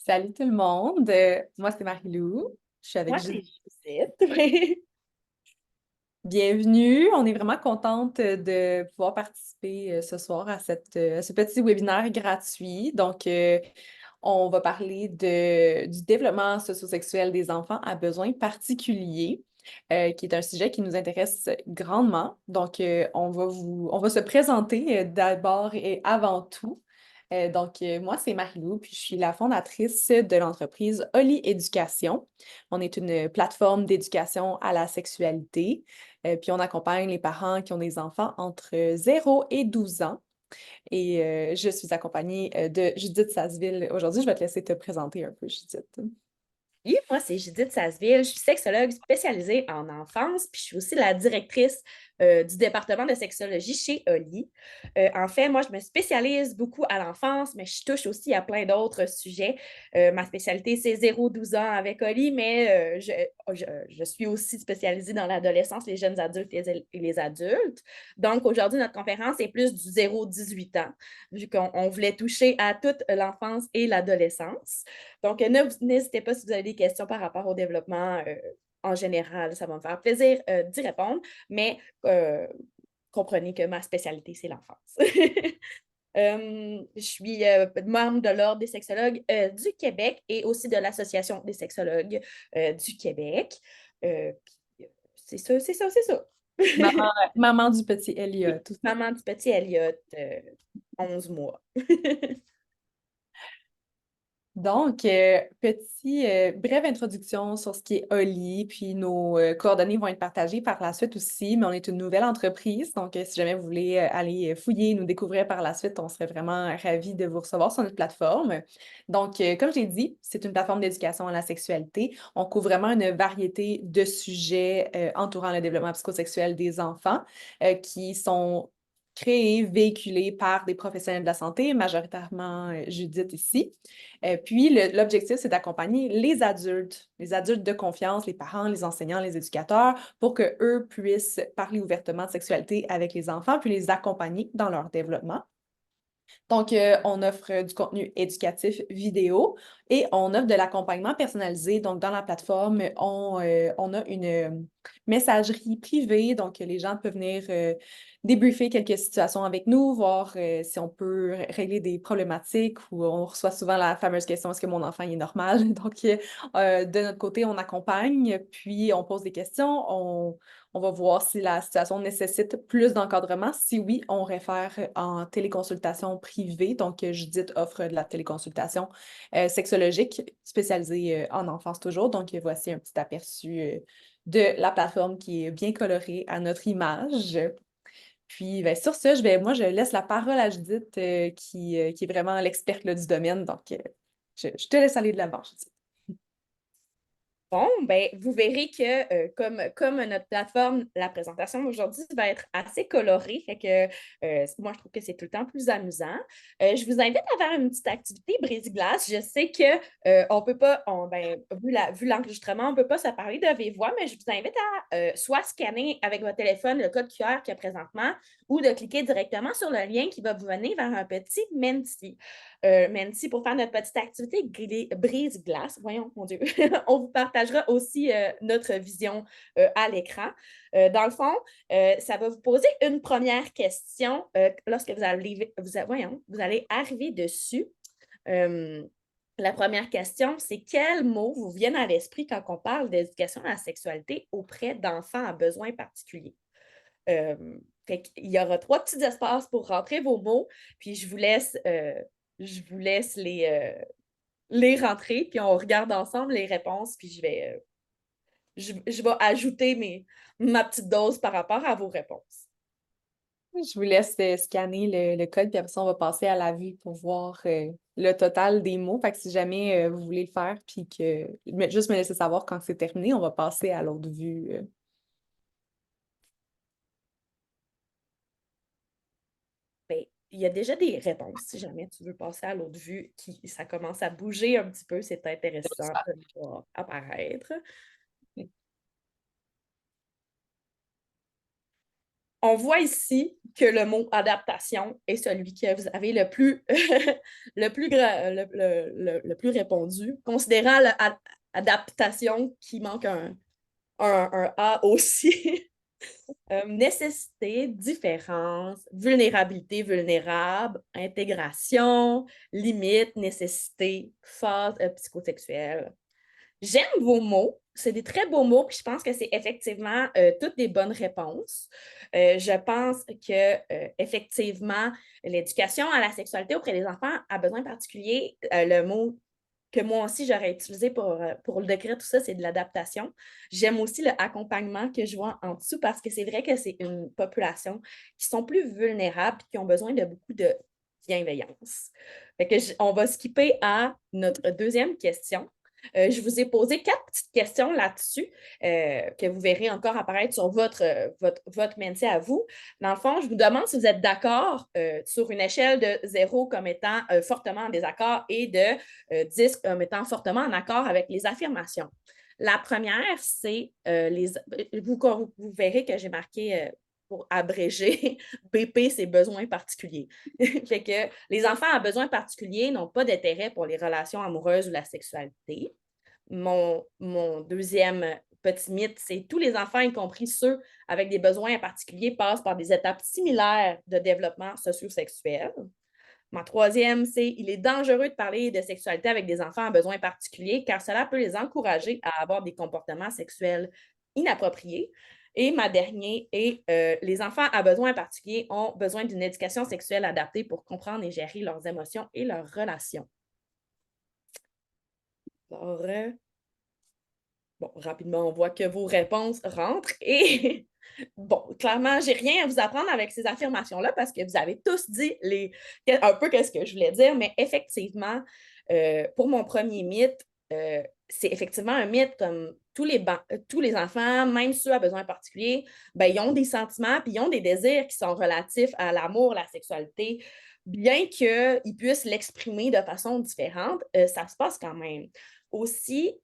Salut tout le monde. Moi, c'est Marie-Lou. Je suis avec Moi, Judith. c'est Judith. Oui. Bienvenue. On est vraiment contente de pouvoir participer ce soir à ce petit webinaire gratuit. On va parler du développement socio-sexuel des enfants à besoins particuliers, qui est un sujet qui nous intéresse grandement. On va se présenter d'abord et avant tout. Moi, c'est Marie-Lou, puis je suis la fondatrice de l'entreprise Oli Éducation. On est une plateforme d'éducation à la sexualité, puis on accompagne les parents qui ont des enfants entre 0 et 12 ans. Je suis accompagnée de Judith Sasseville. Aujourd'hui, je vais te laisser te présenter un peu, Judith. Oui, moi, c'est Judith Sasseville. Je suis sexologue spécialisée en enfance, puis je suis aussi la directrice du département de sexologie chez Oli. En fait, moi, je me spécialise beaucoup à l'enfance, mais je touche aussi à plein d'autres sujets. Ma spécialité, c'est 0-12 ans avec Oli, mais je suis aussi spécialisée dans l'adolescence, les jeunes adultes et les adultes. Donc, aujourd'hui, notre conférence est plus du 0-18 ans, vu qu'on voulait toucher à toute l'enfance et l'adolescence. Donc, n'hésitez pas si vous avez des questions par rapport au développement en général. Ça va me faire plaisir d'y répondre, mais comprenez que ma spécialité, c'est l'enfance. Je suis membre de l'Ordre des sexologues du Québec et aussi de l'Association des sexologues du Québec. C'est ça, c'est ça, c'est ça. Maman du petit Elliot. Maman du petit Elliot, 11 mois. Brève introduction sur ce qui est Oli, puis nos coordonnées vont être partagées par la suite aussi, mais on est une nouvelle entreprise, si jamais vous voulez aller fouiller, nous découvrir par la suite, on serait vraiment ravis de vous recevoir sur notre plateforme. Comme j'ai dit, c'est une plateforme d'éducation à la sexualité. On couvre vraiment une variété de sujets entourant le développement psychosexuel des enfants qui sont créés, véhiculés par des professionnels de la santé, majoritairement Judith ici. L'objectif, c'est d'accompagner les adultes de confiance, les parents, les enseignants, les éducateurs, pour qu'eux puissent parler ouvertement de sexualité avec les enfants, puis les accompagner dans leur développement. On offre du contenu éducatif vidéo et on offre de l'accompagnement personnalisé. Donc, dans la plateforme, on a une messagerie privée. Donc, les gens peuvent venir débriefer quelques situations avec nous, voir si on peut régler des problématiques ou on reçoit souvent la fameuse question, est-ce que mon enfant est normal? De notre côté, on accompagne, puis on pose des questions, on va voir si la situation nécessite plus d'encadrement. Si oui, on réfère en téléconsultation privée. Judith offre de la téléconsultation sexologique spécialisée en enfance toujours. Voici un petit aperçu de la plateforme qui est bien colorée à notre image. Sur ce, moi, je laisse la parole à Judith qui est vraiment l'experte là, du domaine. Je te laisse aller de l'avant, Judith. Bon, ben, vous verrez que comme notre plateforme, la présentation d'aujourd'hui va être assez colorée. Fait que moi, je trouve que c'est tout le temps plus amusant. Je vous invite à faire une petite activité brise-glace. Je sais que on peut pas, vu l'enregistrement, on ne peut pas se parler de vive voix, mais je vous invite à soit scanner avec votre téléphone le code QR qu'il y a présentement ou de cliquer directement sur le lien qui va vous mener vers un petit Menti. Menti pour faire notre petite activité brise-glace. Voyons, mon Dieu. On vous partagera aussi notre vision à l'écran. Dans le fond, ça va vous poser une première question lorsque vous allez arriver dessus. La première question, c'est quels mots vous viennent à l'esprit quand on parle d'éducation à la sexualité auprès d'enfants à besoins particuliers? Il y aura 3 petits espaces pour rentrer vos mots, puis je vous laisse les rentrer, puis on regarde ensemble les réponses, puis je vais ajouter ma petite dose par rapport à vos réponses. Je vous laisse scanner le code, puis après ça, on va passer à la vue pour voir le total des mots. Fait que si jamais vous voulez le faire, juste me laisser savoir quand c'est terminé, on va passer à l'autre vue. Ben, il y a déjà des réponses. Si jamais tu veux passer à l'autre vue, ça commence à bouger un petit peu, c'est intéressant de le voir apparaître. On voit ici que le mot adaptation est celui que vous avez le plus, le plus répondu, considérant l'adaptation qui manque un A aussi. Nécessité, différence, vulnérabilité, vulnérable, intégration, limite, nécessité, phase psychosexuelle. J'aime vos mots. C'est des très beaux mots, puis je pense que c'est effectivement toutes des bonnes réponses. Je pense que effectivement, l'éducation à la sexualité auprès des enfants a besoin particulier. Le mot que moi aussi j'aurais utilisé pour le décrire tout ça, c'est de l'adaptation. J'aime aussi le accompagnement que je vois en dessous parce que c'est vrai que c'est une population qui sont plus vulnérables et qui ont besoin de beaucoup de bienveillance. Fait que on va skipper à notre deuxième question. Je vous ai posé 4 petites questions là-dessus que vous verrez encore apparaître sur votre Menti à vous. Dans le fond, je vous demande si vous êtes d'accord sur une échelle de 0 comme étant fortement en désaccord et de 10 comme étant fortement en accord avec les affirmations. La première, c'est vous verrez que j'ai marqué pour abréger, BP, c'est besoins particuliers. Fait que les enfants à besoins particuliers n'ont pas d'intérêt pour les relations amoureuses ou la sexualité. Mon deuxième petit mythe, c'est tous les enfants, y compris ceux avec des besoins particuliers, passent par des étapes similaires de développement socio-sexuel. Ma troisième, c'est il est dangereux de parler de sexualité avec des enfants à besoins particuliers car cela peut les encourager à avoir des comportements sexuels inappropriés. Et ma dernière est les enfants à besoins particuliers ont besoin d'une éducation sexuelle adaptée pour comprendre et gérer leurs émotions et leurs relations. Alors, bon, rapidement, on voit que vos réponses rentrent et bon, clairement, j'ai rien à vous apprendre avec ces affirmations-là parce que vous avez tous dit un peu ce que je voulais dire, mais effectivement, pour mon premier mythe, c'est effectivement un mythe comme tous les enfants, même ceux à besoins particuliers, ben, ils ont des sentiments puis ils ont des désirs qui sont relatifs à l'amour, la sexualité. Bien qu'ils puissent l'exprimer de façon différente, ça se passe quand même. Aussi,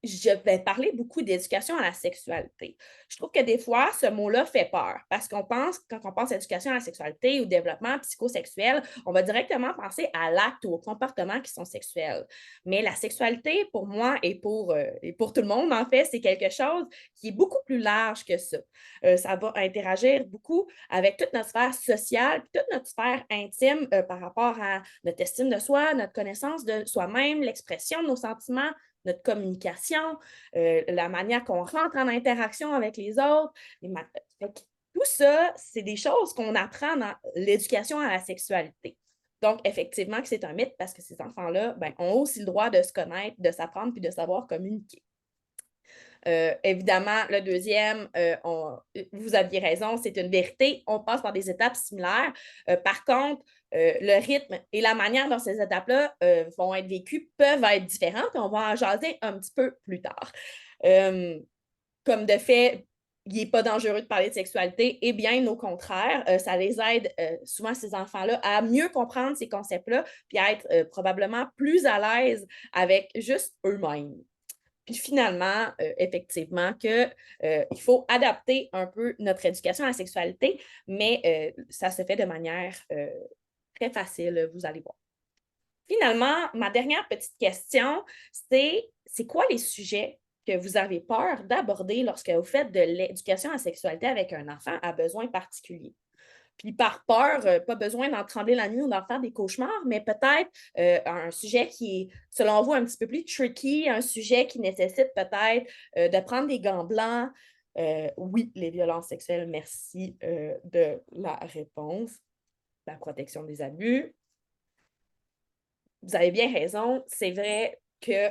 je vais parler beaucoup d'éducation à la sexualité. Je trouve que des fois, ce mot-là fait peur parce qu'on pense, quand on pense à éducation à la sexualité ou développement psychosexuel, on va directement penser à l'acte ou aux comportements qui sont sexuels. Mais la sexualité, pour moi et pour tout le monde, en fait, c'est quelque chose qui est beaucoup plus large que ça. Ça va interagir beaucoup avec toute notre sphère sociale, toute notre sphère intime par rapport à notre estime de soi, notre connaissance de soi-même, l'expression de nos sentiments, notre communication, la manière qu'on rentre en interaction avec les autres. Tout ça, c'est des choses qu'on apprend dans l'éducation à la sexualité. Donc, effectivement, que c'est un mythe parce que ces enfants-là ben, ont aussi le droit de se connaître, de s'apprendre puis de savoir communiquer. Évidemment, le deuxième, vous aviez raison, c'est une vérité. On passe par des étapes similaires. Par contre, le rythme et la manière dont ces étapes-là vont être vécues peuvent être différentes et on va en jaser un petit peu plus tard. Comme de fait, il n'est pas dangereux de parler de sexualité, et bien au contraire, ça les aide souvent ces enfants-là à mieux comprendre ces concepts-là puis à être probablement plus à l'aise avec juste eux-mêmes. Puis finalement, effectivement, qu'il faut adapter un peu notre éducation à la sexualité, mais ça se fait de manière très facile, vous allez voir. Finalement, ma dernière petite question, c'est quoi les sujets que vous avez peur d'aborder lorsque vous faites de l'éducation à la sexualité avec un enfant à besoins particuliers? Puis par peur, pas besoin d'en trembler la nuit ou d'en faire des cauchemars, mais peut-être un sujet qui est, selon vous, un petit peu plus tricky, un sujet qui nécessite peut-être de prendre des gants blancs. Oui, les violences sexuelles, merci de la réponse. La protection des abus. Vous avez bien raison. C'est vrai que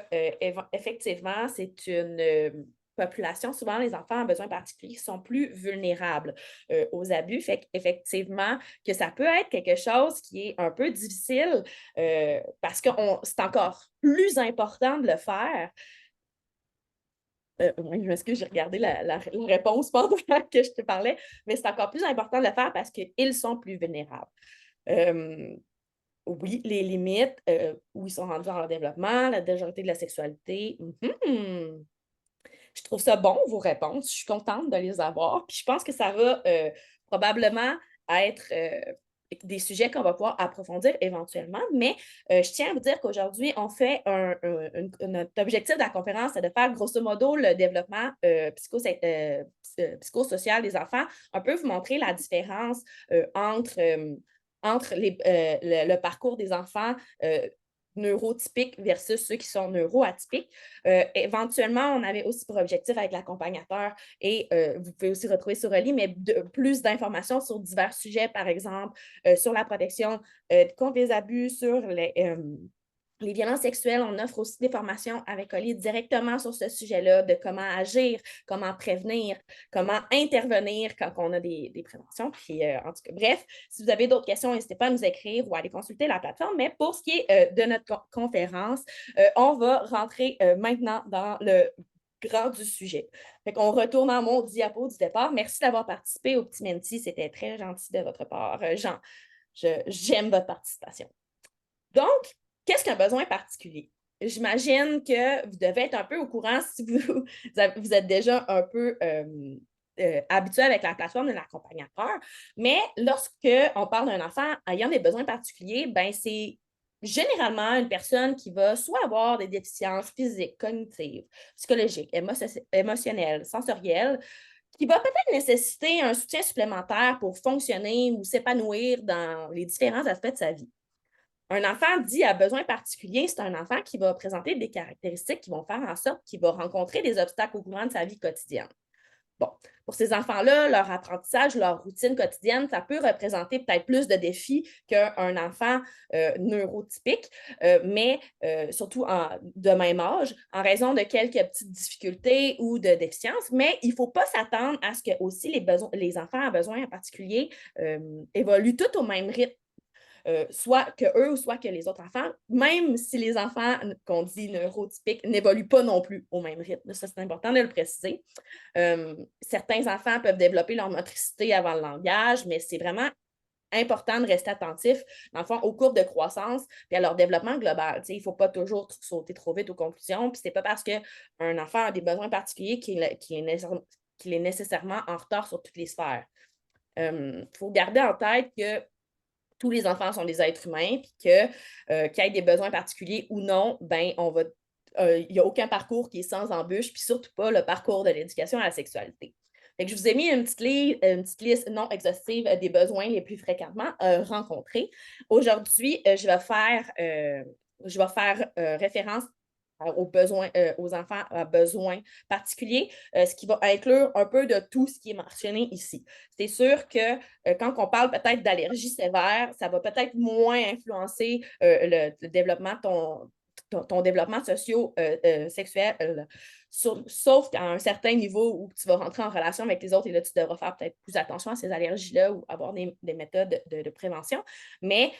effectivement, c'est une population, souvent les enfants à besoins particuliers, qui sont plus vulnérables aux abus. Fait qu'effectivement, que ça peut être quelque chose qui est un peu difficile parce que c'est encore plus important de le faire. Oui, je m'excuse, j'ai regardé la réponse pendant que je te parlais, mais c'est encore plus important de le faire parce qu'ils sont plus vulnérables. Oui, les limites, où ils sont rendus dans leur développement, la majorité de la sexualité. Je trouve ça bon, vos réponses. Je suis contente de les avoir. Puis je pense que ça va probablement être des sujets qu'on va pouvoir approfondir éventuellement. Mais je tiens à vous dire qu'aujourd'hui, on fait notre objectif de la conférence, c'est de faire grosso modo le développement psychosocial des enfants, un peu vous montrer la différence entre le parcours des enfants neurotypiques versus ceux qui sont neuroatypiques. Éventuellement, on avait aussi pour objectif avec l'accompagnateur, et vous pouvez aussi retrouver sur Oli, mais plus d'informations sur divers sujets, par exemple, sur la protection contre les abus, sur les violences sexuelles. On offre aussi des formations avec Oli directement sur ce sujet-là, de comment agir, comment prévenir, comment intervenir quand on a des préventions. Puis, en tout cas, bref, si vous avez d'autres questions, n'hésitez pas à nous écrire ou à aller consulter la plateforme. Mais pour ce qui est de notre conférence, on va rentrer maintenant dans le grand du sujet. Fait qu'on retourne à mon diapo du départ. Merci d'avoir participé au petit menti. C'était très gentil de votre part. Jean, j'aime votre participation. Donc, qu'est-ce qu'un besoin particulier? J'imagine que vous devez être un peu au courant si vous êtes déjà un peu habitué avec la plateforme de l'accompagnateur, mais lorsqu'on parle d'un enfant ayant des besoins particuliers, ben c'est généralement une personne qui va soit avoir des déficiences physiques, cognitives, psychologiques, émotionnelles, sensorielles, qui va peut-être nécessiter un soutien supplémentaire pour fonctionner ou s'épanouir dans les différents aspects de sa vie. Un enfant dit à besoin particulier, c'est un enfant qui va présenter des caractéristiques qui vont faire en sorte qu'il va rencontrer des obstacles au courant de sa vie quotidienne. Bon, pour ces enfants-là, leur apprentissage, leur routine quotidienne, ça peut représenter peut-être plus de défis qu'un enfant neurotypique, mais surtout de même âge, en raison de quelques petites difficultés ou de déficiences. Mais il ne faut pas s'attendre à ce que aussi les enfants à besoins en particulier évoluent tous au même rythme. Soit que eux ou soit que les autres enfants, même si les enfants qu'on dit neurotypiques n'évoluent pas non plus au même rythme. Ça, c'est important de le préciser. Certains enfants peuvent développer leur motricité avant le langage, mais c'est vraiment important de rester attentif, dans le fond, aux courbes de croissance et à leur développement global. Il ne faut pas toujours sauter trop vite aux conclusions. Puis c'est pas parce qu'un enfant a des besoins particuliers qu'il est nécessairement en retard sur toutes les sphères. Il faut garder en tête que tous les enfants sont des êtres humains, puis qu'ils aient des besoins particuliers ou non, ben il n'y a aucun parcours qui est sans embûche, puis surtout pas le parcours de l'éducation à la sexualité. Fait que je vous ai mis une petite liste non exhaustive des besoins les plus fréquemment rencontrés. Aujourd'hui, je vais faire référence aux besoins, aux enfants à besoins particuliers, ce qui va inclure un peu de tout ce qui est mentionné ici. C'est sûr que quand on parle peut-être d'allergie sévère, ça va peut-être moins influencer le développement ton développement socio-sexuel, sauf à un certain niveau où tu vas rentrer en relation avec les autres et là, tu devras faire peut-être plus attention à ces allergies-là ou avoir des méthodes de prévention. Mais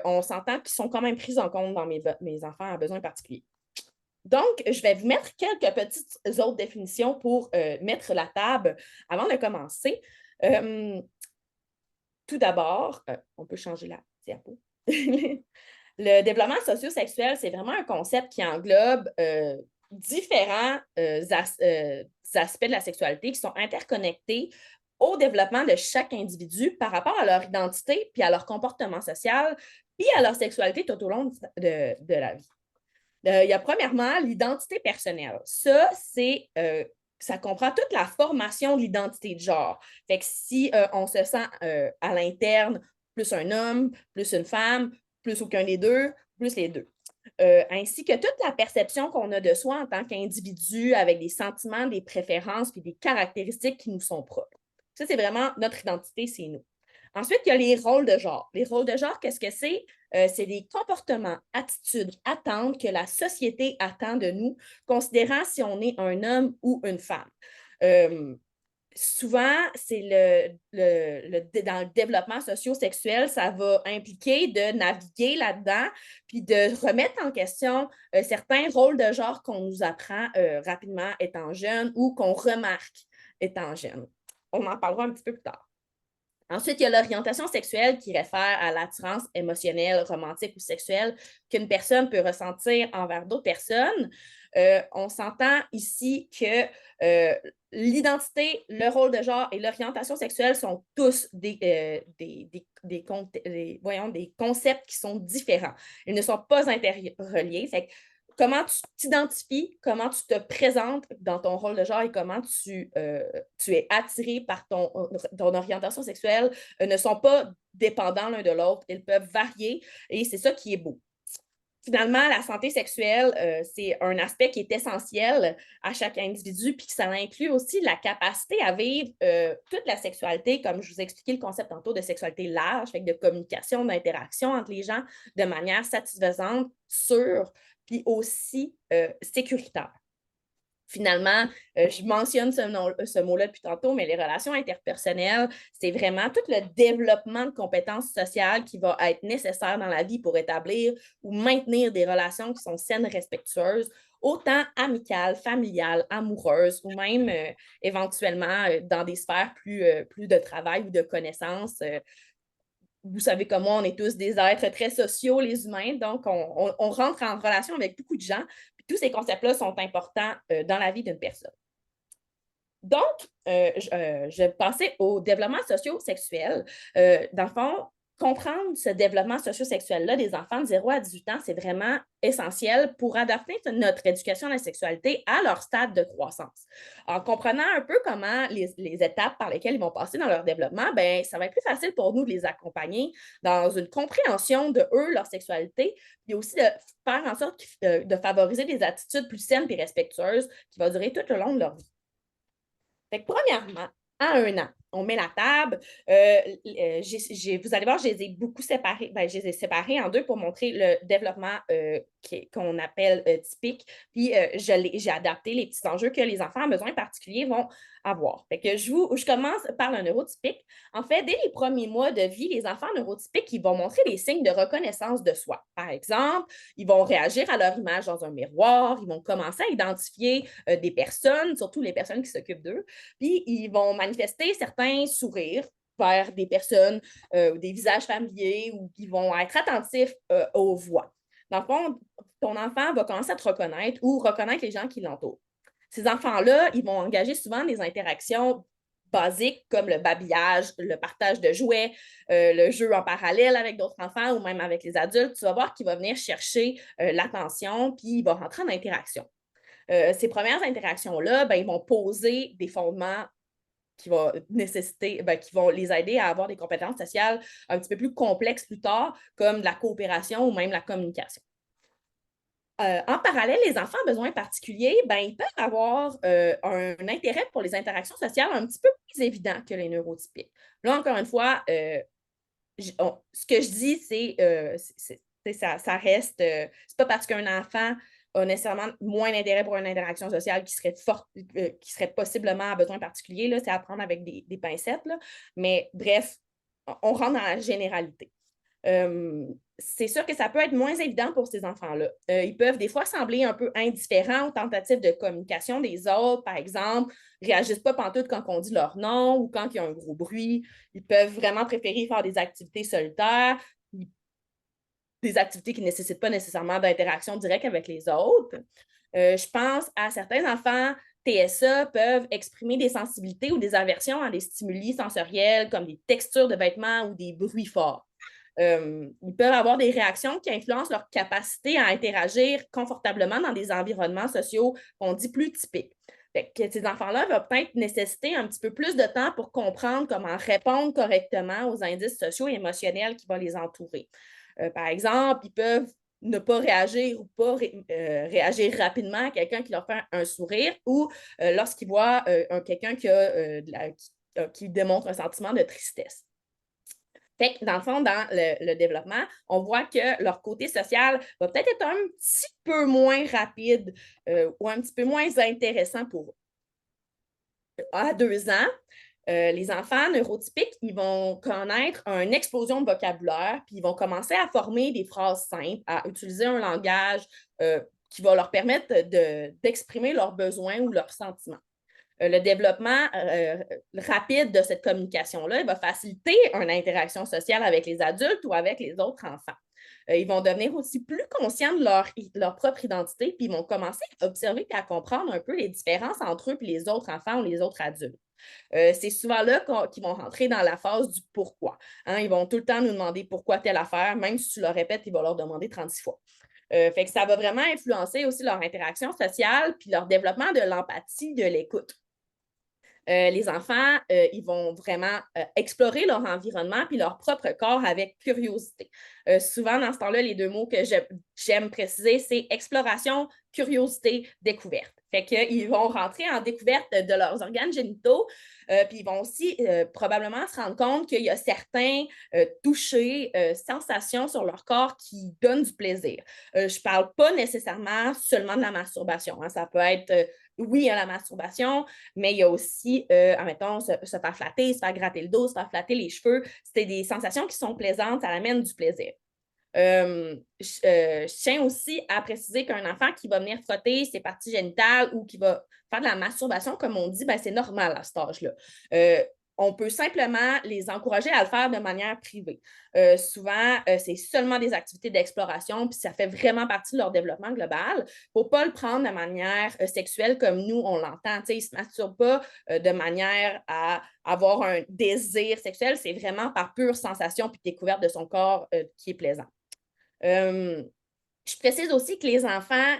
on s'entend qu'ils sont quand même pris en compte dans mes enfants à besoins particuliers. Donc, je vais vous mettre quelques petites autres définitions pour mettre la table avant de commencer. Tout d'abord, on peut changer la diapo. Le développement socio-sexuel, c'est vraiment un concept qui englobe différents aspects de la sexualité qui sont interconnectés au développement de chaque individu par rapport à leur identité, puis à leur comportement social, puis à leur sexualité tout au long de la vie. Il y a premièrement l'identité personnelle. Ça comprend toute la formation de l'identité de genre. Fait que si on se sent à l'interne plus un homme, plus une femme, plus aucun des deux, plus les deux. Ainsi que toute la perception qu'on a de soi en tant qu'individu avec des sentiments, des préférences et des caractéristiques qui nous sont propres. Ça, c'est vraiment notre identité, c'est nous. Ensuite, il y a les rôles de genre. Les rôles de genre, qu'est-ce que c'est? C'est des comportements, attitudes, attentes que la société attend de nous, considérant si on est un homme ou une femme. Souvent, c'est dans le développement socio-sexuel, ça va impliquer de naviguer là-dedans, puis de remettre en question certains rôles de genre qu'on nous apprend rapidement étant jeune ou qu'on remarque étant jeune. On en parlera un petit peu plus tard. Ensuite, il y a l'orientation sexuelle qui réfère à l'attirance émotionnelle, romantique ou sexuelle qu'une personne peut ressentir envers d'autres personnes. On s'entend ici que l'identité, le rôle de genre et l'orientation sexuelle sont tous des concepts qui sont différents. Ils ne sont pas interreliés. Fait que comment tu t'identifies, comment tu te présentes dans ton rôle de genre et comment tu es attiré par ton orientation sexuelle ne sont pas dépendants l'un de l'autre. Ils peuvent varier et c'est ça qui est beau. Finalement, la santé sexuelle, c'est un aspect qui est essentiel à chaque individu, puis que ça inclut aussi la capacité à vivre toute la sexualité, comme je vous ai expliqué le concept tantôt de sexualité large, fait que de communication, d'interaction entre les gens de manière satisfaisante, sûre, puis aussi sécuritaire. Finalement, je mentionne ce mot-là depuis tantôt, mais les relations interpersonnelles, c'est vraiment tout le développement de compétences sociales qui va être nécessaire dans la vie pour établir ou maintenir des relations qui sont saines, respectueuses, autant amicales, familiales, amoureuses ou même éventuellement dans des sphères plus de travail ou de connaissances. Vous savez comme moi, on est tous des êtres très sociaux, les humains, donc on rentre en relation avec beaucoup de gens. Puis tous ces concepts-là sont importants dans la vie d'une personne. Donc, je vais passer au développement socio-sexuel. Dans le fond, comprendre ce développement socio-sexuel-là des enfants de 0 à 18 ans, c'est vraiment essentiel pour adapter notre éducation à la sexualité à leur stade de croissance. En comprenant un peu comment les étapes par lesquelles ils vont passer dans leur développement, ben, ça va être plus facile pour nous de les accompagner dans une compréhension de eux, leur sexualité, puis aussi de faire en sorte de favoriser des attitudes plus saines et respectueuses qui vont durer tout le long de leur vie. Fait que premièrement, à 1 an, on met la table. Vous allez voir, je les ai beaucoup séparés. Ben, je les ai séparés en deux pour montrer le développement qu'on appelle typique. Puis, j'ai adapté les petits enjeux que les enfants à besoins particuliers vont avoir. Fait que je commence par le neurotypique. En fait, dès les premiers mois de vie, les enfants neurotypiques, ils vont montrer des signes de reconnaissance de soi. Par exemple, ils vont réagir à leur image dans un miroir, ils vont commencer à identifier des personnes, surtout les personnes qui s'occupent d'eux, puis ils vont manifester certains sourires vers des personnes, des visages familiers ou qui vont être attentifs aux voix. Dans le fond, ton enfant va commencer à te reconnaître ou reconnaître les gens qui l'entourent. Ces enfants-là, ils vont engager souvent des interactions basiques comme le babillage, le partage de jouets, le jeu en parallèle avec d'autres enfants ou même avec les adultes. Tu vas voir qu'il va venir chercher l'attention puis il va rentrer en interaction. Ces premières interactions-là, ben, ils vont poser des fondements qui vont nécessiter, qui vont les aider à avoir des compétences sociales un petit peu plus complexes plus tard, comme la coopération ou même la communication. En parallèle, les enfants à besoins particuliers, ben, ils peuvent avoir un intérêt pour les interactions sociales un petit peu plus évident que les neurotypiques. Là, encore une fois, ce que je dis, ça reste, c'est pas parce qu'un enfant a nécessairement moins d'intérêt pour une interaction sociale qui serait possiblement à besoin particulier, là, c'est à prendre avec des pincettes, là. Mais bref, on rentre dans la généralité. C'est sûr que ça peut être moins évident pour ces enfants-là. Ils peuvent des fois sembler un peu indifférents aux tentatives de communication des autres, par exemple, ne réagissent pas pantoute quand on dit leur nom ou quand il y a un gros bruit. Ils peuvent vraiment préférer faire des activités solitaires, des activités qui ne nécessitent pas nécessairement d'interaction directe avec les autres. Je pense à certains enfants TSA peuvent exprimer des sensibilités ou des aversions à des stimuli sensoriels comme des textures de vêtements ou des bruits forts. Ils peuvent avoir des réactions qui influencent leur capacité à interagir confortablement dans des environnements sociaux qu'on dit plus typiques. Fait que ces enfants-là vont peut-être nécessiter un petit peu plus de temps pour comprendre comment répondre correctement aux indices sociaux et émotionnels qui vont les entourer. Par exemple, ils peuvent ne pas réagir ou pas réagir rapidement à quelqu'un qui leur fait un sourire ou lorsqu'ils voient quelqu'un qui démontre un sentiment de tristesse. Fait que dans le fond, dans le développement, on voit que leur côté social va peut-être être un petit peu moins rapide ou un petit peu moins intéressant pour eux. À 2 ans, les enfants neurotypiques, ils vont connaître une explosion de vocabulaire, puis ils vont commencer à former des phrases simples, à utiliser un langage qui va leur permettre d'exprimer leurs besoins ou leurs sentiments. Le développement rapide de cette communication-là va faciliter une interaction sociale avec les adultes ou avec les autres enfants. Ils vont devenir aussi plus conscients de leur propre identité, puis ils vont commencer à observer et à comprendre un peu les différences entre eux et les autres enfants ou les autres adultes. C'est souvent là qu'ils vont rentrer dans la phase du pourquoi. Hein? Ils vont tout le temps nous demander pourquoi telle affaire, même si tu leur répètes, ils vont leur demander 36 fois. Fait que ça va vraiment influencer aussi leur interaction sociale puis leur développement de l'empathie, de l'écoute. Les enfants, ils vont vraiment explorer leur environnement puis leur propre corps avec curiosité. Souvent, dans ce temps-là, les deux mots que j'aime préciser, c'est exploration, curiosité, découverte. Fait qu'ils vont rentrer en découverte de leurs organes génitaux, puis ils vont aussi probablement se rendre compte qu'il y a certains touchés, sensations sur leur corps qui donnent du plaisir. Je ne parle pas nécessairement seulement de la masturbation. Hein. Ça peut être, oui, il y a la masturbation, mais il y a aussi, admettons, se faire flatter, se faire gratter le dos, se faire flatter les cheveux. C'est des sensations qui sont plaisantes, ça amène du plaisir. Je tiens aussi à préciser qu'un enfant qui va venir frotter ses parties génitales ou qui va faire de la masturbation, comme on dit, ben, c'est normal à cet âge-là. On peut simplement les encourager à le faire de manière privée. Souvent, c'est seulement des activités d'exploration, puis ça fait vraiment partie de leur développement global. Il ne faut pas le prendre de manière sexuelle comme nous, on l'entend. Ils ne se masturbent pas de manière à avoir un désir sexuel. C'est vraiment par pure sensation puis découverte de son corps qui est plaisant. Je précise aussi que les enfants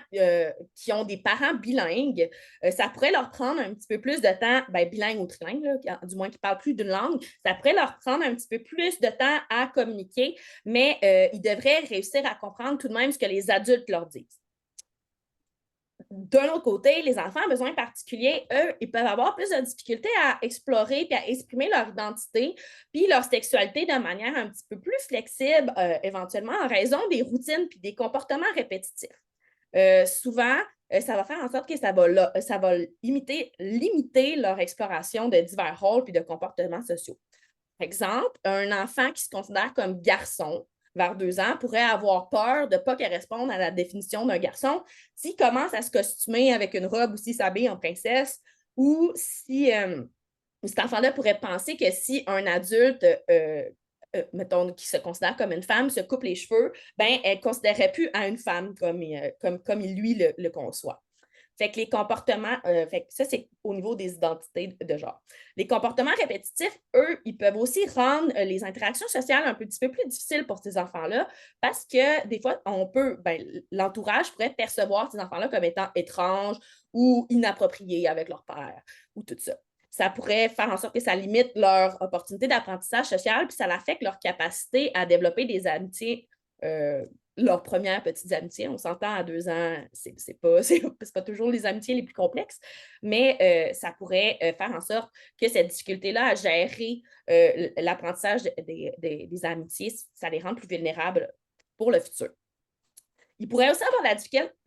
qui ont des parents bilingues, ça pourrait leur prendre un petit peu plus de temps, ben, bilingue ou trilingue, là, du moins qui ne parlent plus d'une langue, ça pourrait leur prendre un petit peu plus de temps à communiquer, mais ils devraient réussir à comprendre tout de même ce que les adultes leur disent. D'un autre côté, les enfants à besoins particuliers, eux, ils peuvent avoir plus de difficultés à explorer et à exprimer leur identité puis leur sexualité de manière un petit peu plus flexible, éventuellement en raison des routines puis des comportements répétitifs. Souvent, ça va faire en sorte que ça va limiter leur exploration de divers rôles puis de comportements sociaux. Par exemple, un enfant qui se considère comme garçon vers 2 ans pourrait avoir peur de ne pas correspondre à la définition d'un garçon s'il commence à se costumer avec une robe ou s'il s'habille en princesse ou si cet enfant-là pourrait penser que si un adulte, mettons, qui se considère comme une femme, se coupe les cheveux, ben, elle ne considérerait plus à une femme comme il lui le conçoit. Fait que les comportements, fait que ça, c'est au niveau des identités de genre. Les comportements répétitifs, eux, ils peuvent aussi rendre les interactions sociales un petit peu plus difficiles pour ces enfants-là parce que des fois, l'entourage pourrait percevoir ces enfants-là comme étant étranges ou inappropriés avec leur père ou tout ça. Ça pourrait faire en sorte que ça limite leur opportunité d'apprentissage social puis ça affecte leur capacité à développer des amitiés leurs premières petites amitiés. On s'entend à 2 ans, c'est pas toujours les amitiés les plus complexes, mais ça pourrait faire en sorte que cette difficulté-là à gérer l'apprentissage des amitiés, ça les rend plus vulnérables pour le futur. Ils pourraient aussi avoir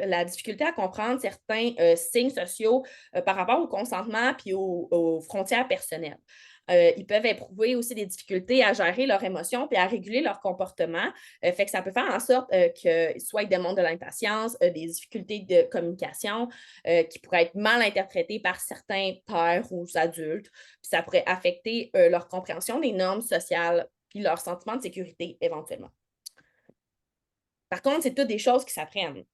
la difficulté à comprendre certains signes sociaux par rapport au consentement puis aux frontières personnelles. Ils peuvent éprouver aussi des difficultés à gérer leurs émotions puis à réguler leur comportement. Fait que ça peut faire en sorte que soit ils démontrent de l'impatience, des difficultés de communication qui pourraient être mal interprétées par certains pères ou adultes. Puis ça pourrait affecter leur compréhension des normes sociales puis leur sentiment de sécurité éventuellement. Par contre, c'est toutes des choses qui s'apprennent.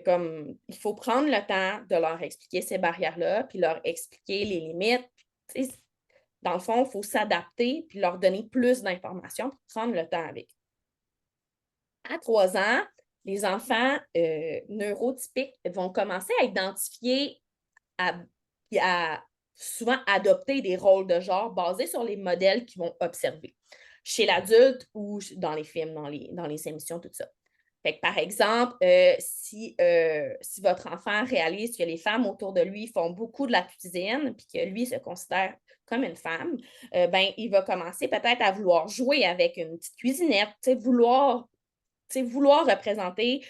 Comme il faut prendre le temps de leur expliquer ces barrières-là, puis leur expliquer les limites. Dans le fond, il faut s'adapter puis leur donner plus d'informations pour prendre le temps avec. À 3 ans, les enfants neurotypiques vont commencer à identifier, à souvent adopter des rôles de genre basés sur les modèles qu'ils vont observer chez l'adulte ou dans les films, dans les émissions, tout ça. Fait que, par exemple, si votre enfant réalise que les femmes autour de lui font beaucoup de la cuisine puis que lui se considère comme une femme, ben, il va commencer peut-être à vouloir jouer avec une petite cuisinette, vouloir représenter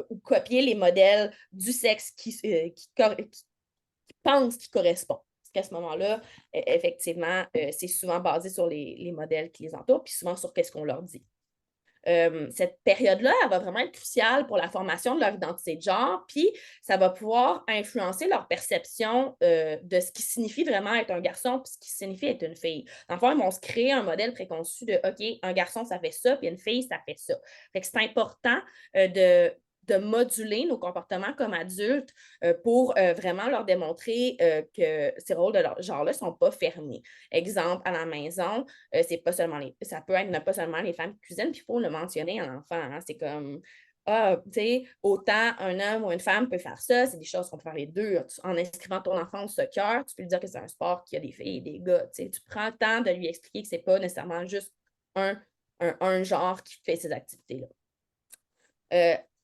ou copier les modèles du sexe qui pense qu'il correspond. Parce qu'à ce moment-là, effectivement, c'est souvent basé sur les modèles qui les entourent puis souvent sur ce qu'on leur dit. Cette période-là, elle va vraiment être cruciale pour la formation de leur identité de genre, puis ça va pouvoir influencer leur perception de ce qui signifie vraiment être un garçon, puis ce qui signifie être une fille. Dans le fond, ils vont se créer un modèle préconçu de OK, un garçon, ça fait ça, puis une fille, ça fait ça. Fait que c'est important de moduler nos comportements comme adultes pour vraiment leur démontrer que ces rôles de genre-là ne sont pas fermés. Exemple, à la maison, c'est pas seulement ça peut être pas seulement les femmes qui cuisinent, puis il faut le mentionner à l'enfant. Hein, c'est comme tu sais, autant un homme ou une femme peut faire ça, c'est des choses qu'on peut faire les deux. En inscrivant ton enfant au soccer, tu peux lui dire que c'est un sport qui a des filles et des gars. Tu prends le temps de lui expliquer que c'est pas nécessairement juste un genre qui fait ces activités-là.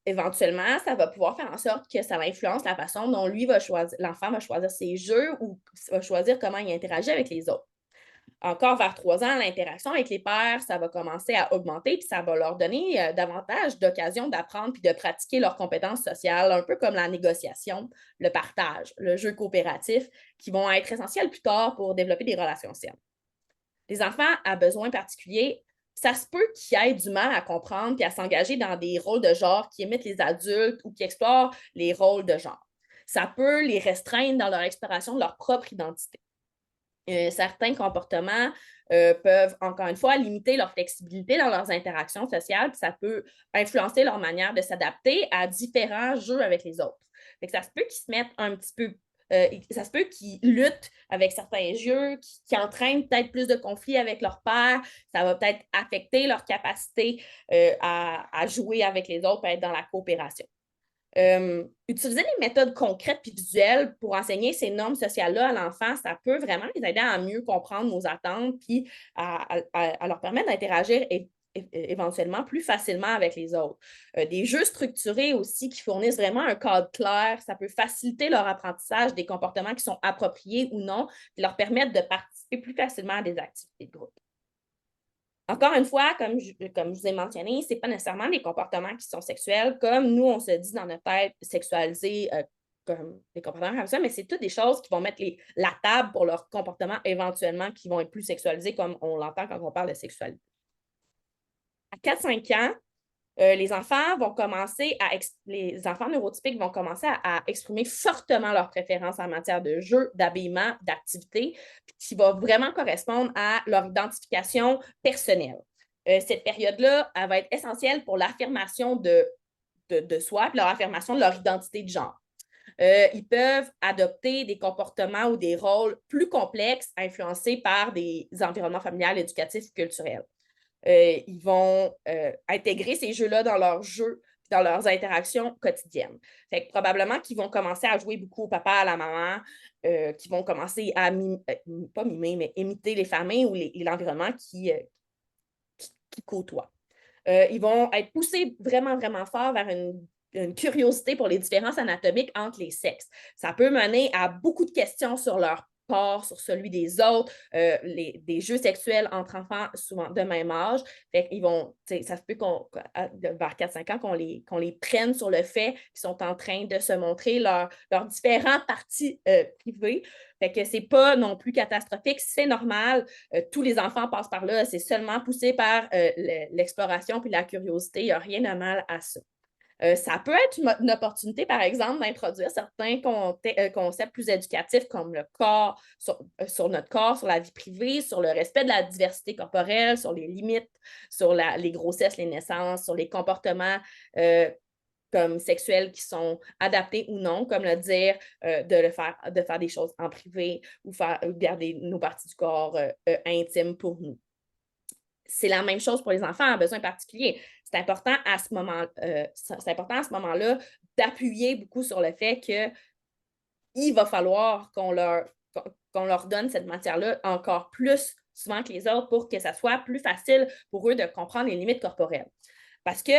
Éventuellement, ça va pouvoir faire en sorte que ça influence la façon dont l'enfant va choisir ses jeux ou va choisir comment il interagit avec les autres. Encore vers 3 ans, l'interaction avec les pairs, ça va commencer à augmenter, puis ça va leur donner davantage d'occasions d'apprendre puis de pratiquer leurs compétences sociales, un peu comme la négociation, le partage, le jeu coopératif, qui vont être essentiels plus tard pour développer des relations saines. Les enfants à besoins particuliers, ça se peut qu'ils aient du mal à comprendre et à s'engager dans des rôles de genre qui imitent les adultes ou qui explorent les rôles de genre. Ça peut les restreindre dans leur exploration de leur propre identité. Certains comportements peuvent, encore une fois, limiter leur flexibilité dans leurs interactions sociales, puis ça peut influencer leur manière de s'adapter à différents jeux avec les autres. Fait que ça se peut qu'ils se mettent un petit peu ça se peut qu'ils luttent avec certains jeux, qui entraînent peut-être plus de conflits avec leur père. Ça va peut-être affecter leur capacité à jouer avec les autres, à être dans la coopération. Utiliser des méthodes concrètes et visuelles pour enseigner ces normes sociales-là à l'enfant, ça peut vraiment les aider à mieux comprendre nos attentes puis à leur permettre d'interagir éventuellement plus facilement avec les autres. Des jeux structurés aussi qui fournissent vraiment un cadre clair, ça peut faciliter leur apprentissage des comportements qui sont appropriés ou non, puis leur permettre de participer plus facilement à des activités de groupe. Encore une fois, comme je vous ai mentionné, ce n'est pas nécessairement des comportements qui sont sexuels, comme nous, on se dit dans notre tête sexualisés comme des comportements comme ça, mais c'est toutes des choses qui vont mettre la table pour leurs comportements éventuellement qui vont être plus sexualisés, comme on l'entend quand on parle de sexualité. À 4-5 ans, les enfants neurotypiques vont commencer à exprimer fortement leurs préférences en matière de jeu, d'habillement, d'activité, qui va vraiment correspondre à leur identification personnelle. Cette période-là, elle va être essentielle pour l'affirmation de soi, puis leur affirmation de leur identité de genre. Ils peuvent adopter des comportements ou des rôles plus complexes influencés par des environnements familiales, éducatifs, culturels. Ils vont intégrer ces jeux-là dans leurs jeux, dans leurs interactions quotidiennes. Fait que probablement qu'ils vont commencer à jouer beaucoup au papa, à la maman, qu'ils vont commencer à pas mimer, mais imiter les familles ou l'environnement qui côtoient. Ils vont être poussés vraiment, vraiment fort vers une curiosité pour les différences anatomiques entre les sexes. Ça peut mener à beaucoup de questions sur leur corps, sur celui des autres, des jeux sexuels entre enfants souvent de même âge. Fait qu'ils vont, ça se peut vers 4-5 ans qu'on les prenne sur le fait qu'ils sont en train de se montrer leurs différentes parties privées. Fait que c'est pas non plus catastrophique, c'est normal. Tous les enfants passent par là, c'est seulement poussé par l'exploration puis la curiosité. Il n'y a rien de mal à ça. Ça peut être une opportunité, par exemple, d'introduire certains concepts plus éducatifs comme le corps, sur notre corps, sur la vie privée, sur le respect de la diversité corporelle, sur les limites, sur les grossesses, les naissances, sur les comportements comme sexuels qui sont adaptés ou non, comme le dire de faire des choses en privé ou garder nos parties du corps intimes pour nous. C'est la même chose pour les enfants à besoins particuliers. C'est important à ce moment-là d'appuyer beaucoup sur le fait qu'il va falloir qu'on leur donne cette matière-là encore plus souvent que les autres pour que ça soit plus facile pour eux de comprendre les limites corporelles. Parce que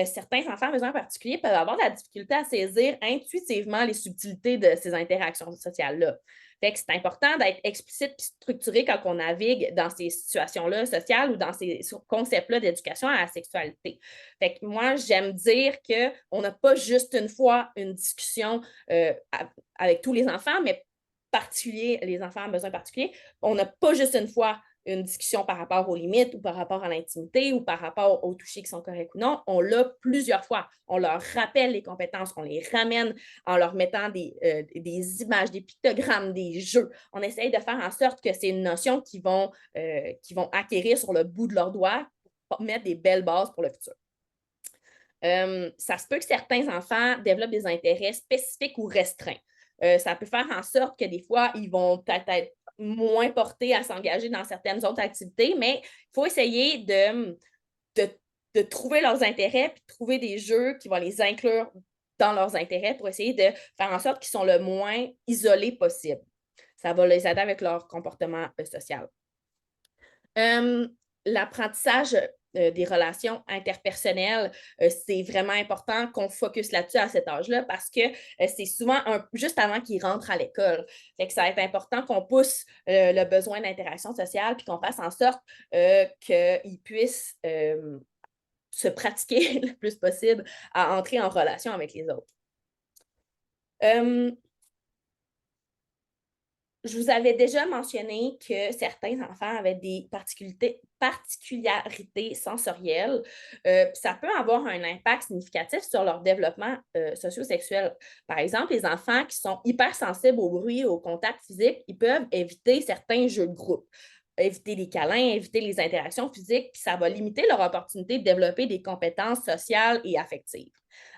certains enfants à besoins particuliers peuvent avoir de la difficulté à saisir intuitivement les subtilités de ces interactions sociales-là. Fait que c'est important d'être explicite et structuré quand on navigue dans ces situations-là sociales ou dans ces concepts-là d'éducation à la sexualité. Fait que moi, j'aime dire qu'on n'a pas juste une fois une discussion avec tous les enfants, mais les enfants à besoins particuliers, on n'a pas juste une fois une discussion par rapport aux limites ou par rapport à l'intimité ou par rapport aux touchés qui sont corrects ou non, on l'a plusieurs fois. On leur rappelle les compétences, on les ramène en leur mettant des images, des pictogrammes, des jeux. On essaye de faire en sorte que c'est une notion qu'ils vont acquérir sur le bout de leurs doigts pour mettre des belles bases pour le futur. Ça se peut que certains enfants développent des intérêts spécifiques ou restreints. Ça peut faire en sorte que des fois, ils vont peut-être être moins portés à s'engager dans certaines autres activités, mais il faut essayer de trouver leurs intérêts puis de trouver des jeux qui vont les inclure dans leurs intérêts pour essayer de faire en sorte qu'ils sont le moins isolés possible. Ça va les aider avec leur comportement social. L'apprentissage des relations interpersonnelles, c'est vraiment important qu'on focus là-dessus à cet âge-là parce que c'est souvent juste avant qu'ils rentrent à l'école. Fait que ça va être important qu'on pousse le besoin d'interaction sociale puis qu'on fasse en sorte qu'ils puissent se pratiquer le plus possible à entrer en relation avec les autres. Je vous avais déjà mentionné que certains enfants avaient des particularités sensorielles. Ça peut avoir un impact significatif sur leur développement socio-sexuel. Par exemple, les enfants qui sont hypersensibles au bruit, au contact physique, ils peuvent éviter certains jeux de groupe, éviter les câlins, éviter les interactions physiques, puis ça va limiter leur opportunité de développer des compétences sociales et affectives.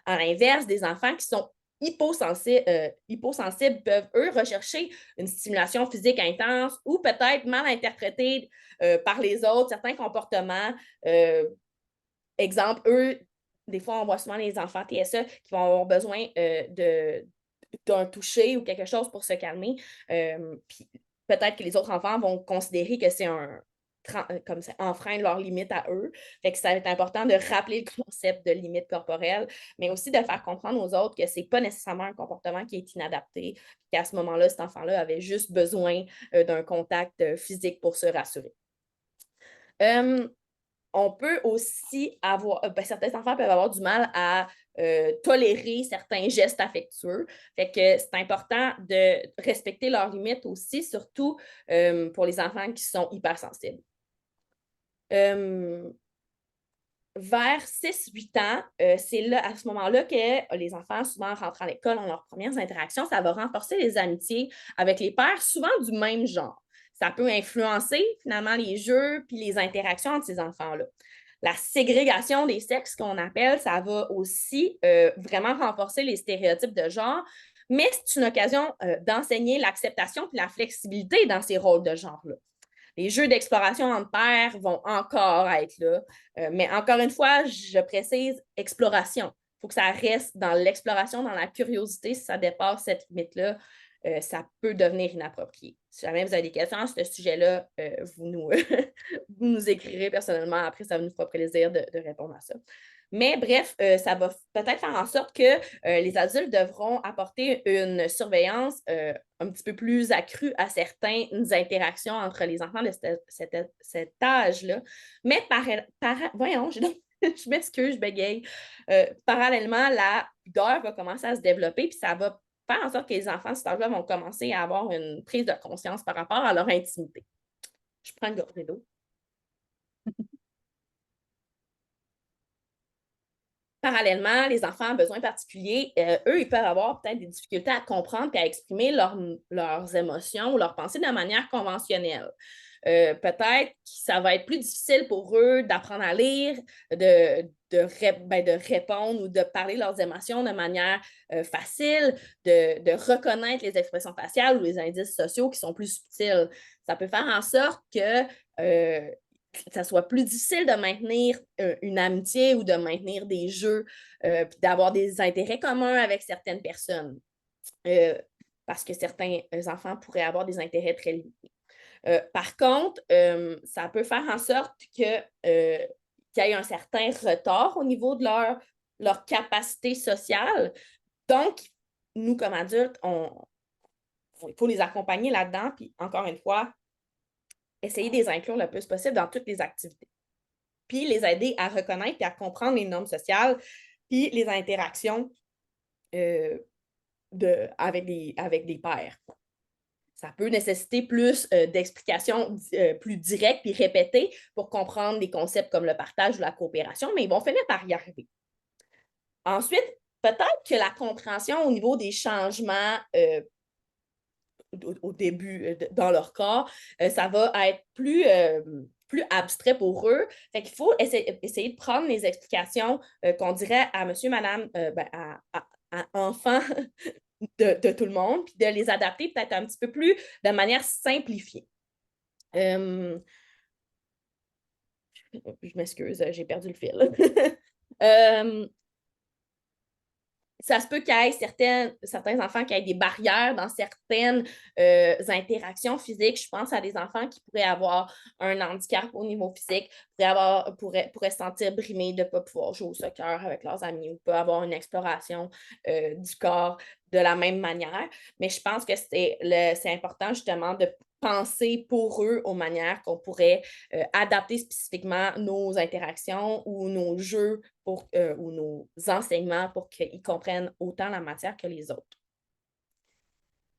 À l'inverse, des enfants qui sont hyposensibles peuvent, eux, rechercher une stimulation physique intense ou peut-être mal interpréter par les autres certains comportements. Exemple, eux, des fois, on voit souvent les enfants TSE qui vont avoir besoin d'un toucher ou quelque chose pour se calmer. Puis peut-être que les autres enfants vont considérer que c'est comme ça, enfreindre leurs limites à eux. Fait que ça va être important de rappeler le concept de limite corporelle, mais aussi de faire comprendre aux autres que c'est pas nécessairement un comportement qui est inadapté, qu'à ce moment-là, cet enfant-là avait juste besoin d'un contact physique pour se rassurer. On peut aussi avoir, certains enfants peuvent avoir du mal à tolérer certains gestes affectueux. Fait que c'est important de respecter leurs limites aussi, surtout pour les enfants qui sont hypersensibles. Vers 6-8 ans, c'est là, à ce moment-là que les enfants souvent rentrent à l'école, ont leurs premières interactions. Ça va renforcer les amitiés avec les pairs, souvent du même genre. Ça peut influencer finalement les jeux puis les interactions entre ces enfants-là. La ségrégation des sexes qu'on appelle, ça va aussi vraiment renforcer les stéréotypes de genre, mais c'est une occasion d'enseigner l'acceptation puis la flexibilité dans ces rôles de genre-là. Les jeux d'exploration entre pairs vont encore être là. Mais encore une fois, je précise exploration. Il faut que ça reste dans l'exploration, dans la curiosité. Si ça dépasse cette limite-là, ça peut devenir inapproprié. Si jamais vous avez des questions à ce sujet-là, vous nous écrirez personnellement. Après, ça nous fera plaisir de répondre à ça. Mais bref, ça va peut-être faire en sorte que les adultes devront apporter une surveillance un petit peu plus accrue à certaines interactions entre les enfants de cet âge-là. Mais voyons, je m'excuse, je bégaye. Parallèlement, la pudeur va commencer à se développer, puis ça va faire en sorte que les enfants de cet âge-là vont commencer à avoir une prise de conscience par rapport à leur intimité. Je prends une gorgée d'eau. Parallèlement, les enfants à besoins particuliers, eux, ils peuvent avoir peut-être des difficultés à comprendre et à exprimer leurs émotions ou leurs pensées de manière conventionnelle. Peut-être que ça va être plus difficile pour eux d'apprendre à lire, de répondre ou de parler leurs émotions de manière facile, de reconnaître les expressions faciales ou les indices sociaux qui sont plus subtils. Ça peut faire en sorte que ça soit plus difficile de maintenir une amitié ou de maintenir des jeux, puis d'avoir des intérêts communs avec certaines personnes. Parce que certains enfants pourraient avoir des intérêts très limités. Par contre, ça peut faire en sorte qu'il y ait un certain retard au niveau de leur capacité sociale. Donc, nous, comme adultes, il faut les accompagner là-dedans, puis encore une fois, essayer de les inclure le plus possible dans toutes les activités. Puis les aider à reconnaître et à comprendre les normes sociales, puis les interactions avec des pairs. Ça peut nécessiter plus d'explications plus directes puis répétées pour comprendre des concepts comme le partage ou la coopération, mais ils vont finir par y arriver. Ensuite, peut-être que la compréhension au niveau des changements au début dans leur corps, ça va être plus abstrait pour eux. Fait qu'il faut essayer de prendre les explications qu'on dirait à monsieur, madame, à enfants de tout le monde, puis de les adapter peut-être un petit peu plus de manière simplifiée. Je m'excuse, j'ai perdu le fil. Ça se peut qu'il y ait certains enfants qui aient des barrières dans certaines interactions physiques. Je pense à des enfants qui pourraient avoir un handicap au niveau physique, pourraient se sentir brimés de ne pas pouvoir jouer au soccer avec leurs amis ou pas avoir une exploration du corps de la même manière. Mais je pense que c'est important justement de penser pour eux aux manières qu'on pourrait adapter spécifiquement nos interactions ou nos jeux ou nos enseignements pour qu'ils comprennent autant la matière que les autres.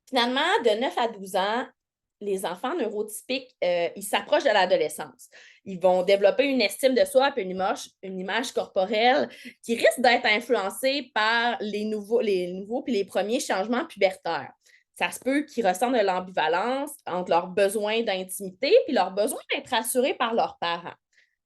Finalement, de 9 à 12 ans, les enfants neurotypiques, ils s'approchent de l'adolescence. Ils vont développer une estime de soi et une image corporelle qui risque d'être influencée par les nouveaux puis les premiers changements pubertaires. Ça se peut qu'ils ressentent de l'ambivalence entre leurs besoins d'intimité et leurs besoins d'être assurés par leurs parents.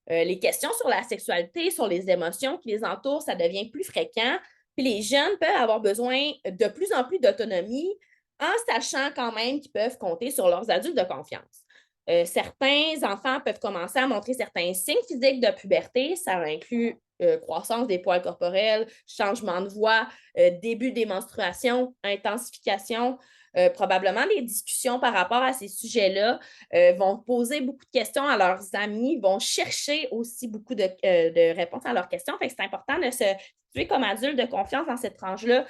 Les questions sur la sexualité, sur les émotions qui les entourent, ça devient plus fréquent. Puis les jeunes peuvent avoir besoin de plus en plus d'autonomie en sachant quand même qu'ils peuvent compter sur leurs adultes de confiance. Certains enfants peuvent commencer à montrer certains signes physiques de puberté. Ça inclut croissance des poils corporels, changement de voix, début des menstruations, intensification. Probablement, les discussions par rapport à ces sujets-là vont poser beaucoup de questions à leurs amis, vont chercher aussi beaucoup de réponses à leurs questions. Fait que c'est important de se situer comme adulte de confiance dans cette tranche-là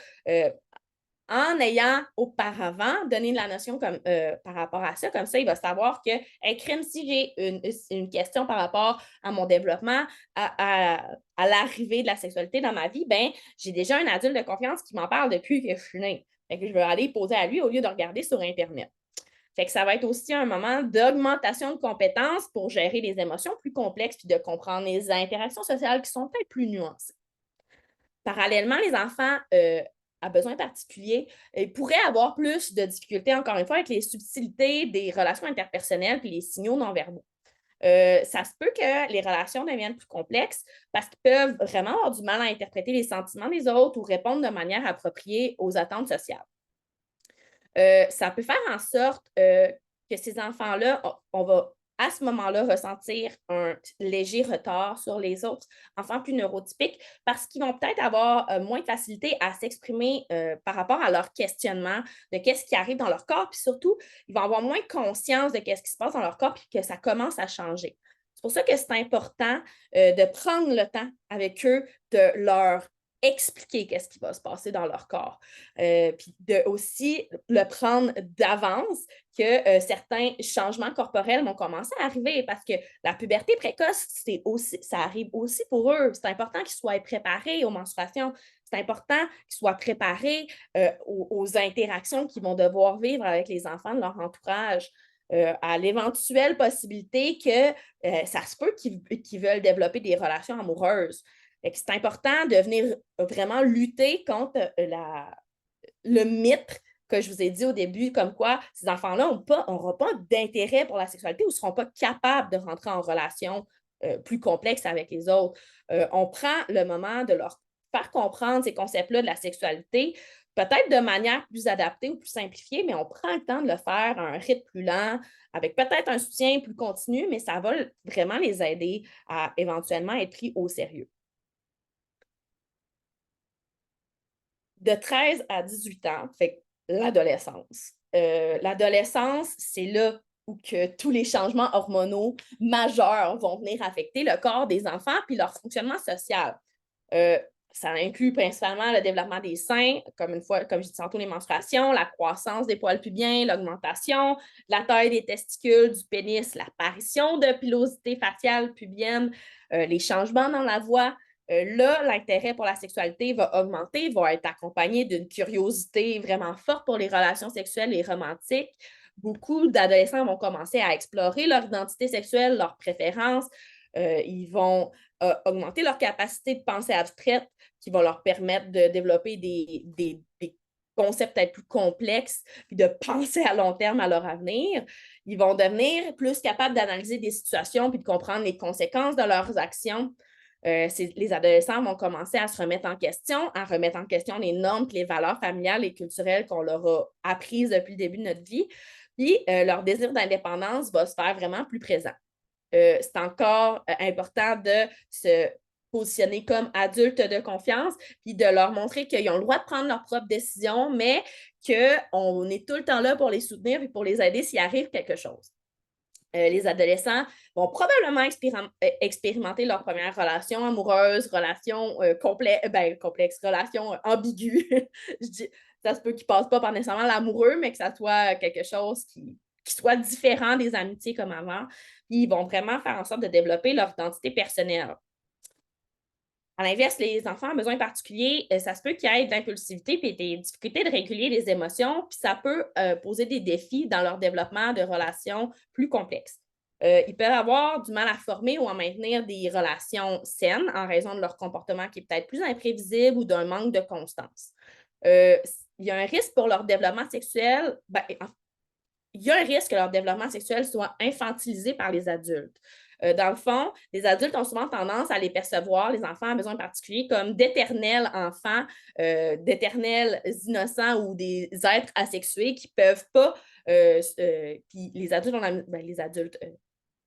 en ayant auparavant donné la notion par rapport à ça. Comme ça, il va savoir que, hey, crime, si j'ai une question par rapport à mon développement, à l'arrivée de la sexualité dans ma vie, ben j'ai déjà un adulte de confiance qui m'en parle depuis que je suis née. Fait que je vais aller poser à lui au lieu de regarder sur Internet. Fait que ça va être aussi un moment d'augmentation de compétences pour gérer les émotions plus complexes puis de comprendre les interactions sociales qui sont peut-être plus nuancées. Parallèlement, les enfants à besoins particuliers pourraient avoir plus de difficultés, encore une fois, avec les subtilités des relations interpersonnelles puis les signaux non-verbaux. Ça se peut que les relations deviennent plus complexes parce qu'ils peuvent vraiment avoir du mal à interpréter les sentiments des autres ou répondre de manière appropriée aux attentes sociales. Ça peut faire en sorte que ces enfants-là, on va à ce moment-là ressentir un léger retard sur les autres enfants plus neurotypiques parce qu'ils vont peut-être avoir moins de facilité à s'exprimer par rapport à leur questionnement de qu'est-ce qui arrive dans leur corps, puis surtout, ils vont avoir moins conscience de qu'est-ce qui se passe dans leur corps puis que ça commence à changer. C'est pour ça que c'est important de prendre le temps avec eux de leur expliquer qu'est-ce qui va se passer dans leur corps. Puis de aussi le prendre d'avance que certains changements corporels vont commencer à arriver parce que la puberté précoce, ça arrive aussi pour eux. C'est important qu'ils soient préparés aux menstruations. C'est important qu'ils soient préparés aux interactions qu'ils vont devoir vivre avec les enfants de leur entourage. À l'éventuelle possibilité que ça se peut qu'ils veulent développer des relations amoureuses. C'est important de venir vraiment lutter contre le mythe que je vous ai dit au début, comme quoi ces enfants-là n'auront pas d'intérêt pour la sexualité ou ne seront pas capables de rentrer en relation plus complexe avec les autres. On prend le moment de leur faire comprendre ces concepts-là de la sexualité, peut-être de manière plus adaptée ou plus simplifiée, mais on prend le temps de le faire à un rythme plus lent, avec peut-être un soutien plus continu, mais ça va vraiment les aider à éventuellement être pris au sérieux. De 13 à 18 ans, fait l'adolescence. L'adolescence, c'est là où que tous les changements hormonaux majeurs vont venir affecter le corps des enfants puis leur fonctionnement social. Ça inclut principalement le développement des seins, comme je disais tantôt, les menstruations, la croissance des poils pubiens, l'augmentation, la taille des testicules, du pénis, l'apparition de pilosité faciale pubienne, les changements dans la voix. Là, l'intérêt pour la sexualité va augmenter, va être accompagné d'une curiosité vraiment forte pour les relations sexuelles et romantiques, beaucoup d'adolescents vont commencer à explorer leur identité sexuelle, leurs préférences. Ils vont augmenter leur capacité de pensée abstraite qui vont leur permettre de développer des concepts peut-être plus complexes, puis de penser à long terme à leur avenir. Ils vont devenir plus capables d'analyser des situations puis de comprendre les conséquences de leurs actions. Les adolescents vont commencer à se remettre en question, à remettre en question les normes, les valeurs familiales et culturelles qu'on leur a apprises depuis le début de notre vie. Puis leur désir d'indépendance va se faire vraiment plus présent. C'est encore important de se positionner comme adultes de confiance, puis de leur montrer qu'ils ont le droit de prendre leurs propres décisions, mais qu'on est tout le temps là pour les soutenir et pour les aider s'il arrive quelque chose. Les adolescents vont probablement expérimenter leur première relation amoureuse, relation complexe, relation ambiguë. Ça se peut qu'ils ne passent pas par nécessairement l'amoureux, mais que ça soit quelque chose qui soit différent des amitiés comme avant. Puis ils vont vraiment faire en sorte de développer leur identité personnelle. À l'inverse, les enfants à besoins particuliers, ça se peut qu'il y ait de l'impulsivité et des difficultés de réguler les émotions, puis ça peut poser des défis dans leur développement de relations plus complexes. Ils peuvent avoir du mal à former ou à maintenir des relations saines en raison de leur comportement qui est peut-être plus imprévisible ou d'un manque de constance. Il y a un risque pour leur développement sexuel, il y a un risque que leur développement sexuel soit infantilisé par les adultes. Dans le fond, les adultes ont souvent tendance à les percevoir, les enfants à besoins particuliers, comme d'éternels enfants, d'éternels innocents ou des êtres asexués qui ne peuvent pas. Puis les adultes,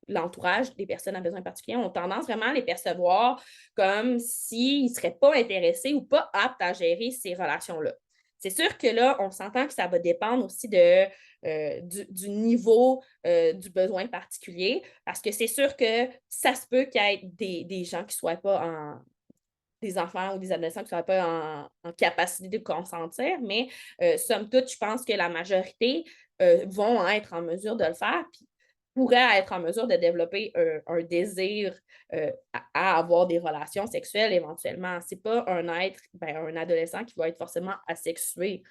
l'entourage des personnes à besoins particuliers ont tendance vraiment à les percevoir comme s'ils ne seraient pas intéressés ou pas aptes à gérer ces relations-là. C'est sûr que là, on s'entend que ça va dépendre aussi du niveau du besoin particulier, parce que c'est sûr que ça se peut qu'il y ait des gens qui ne soient pas des enfants ou des adolescents qui ne soient pas en capacité de consentir, mais somme toute, je pense que la majorité vont être en mesure de le faire, puis pourraient être en mesure de développer un désir à avoir des relations sexuelles éventuellement. Ce n'est pas un adolescent qui va être forcément asexué.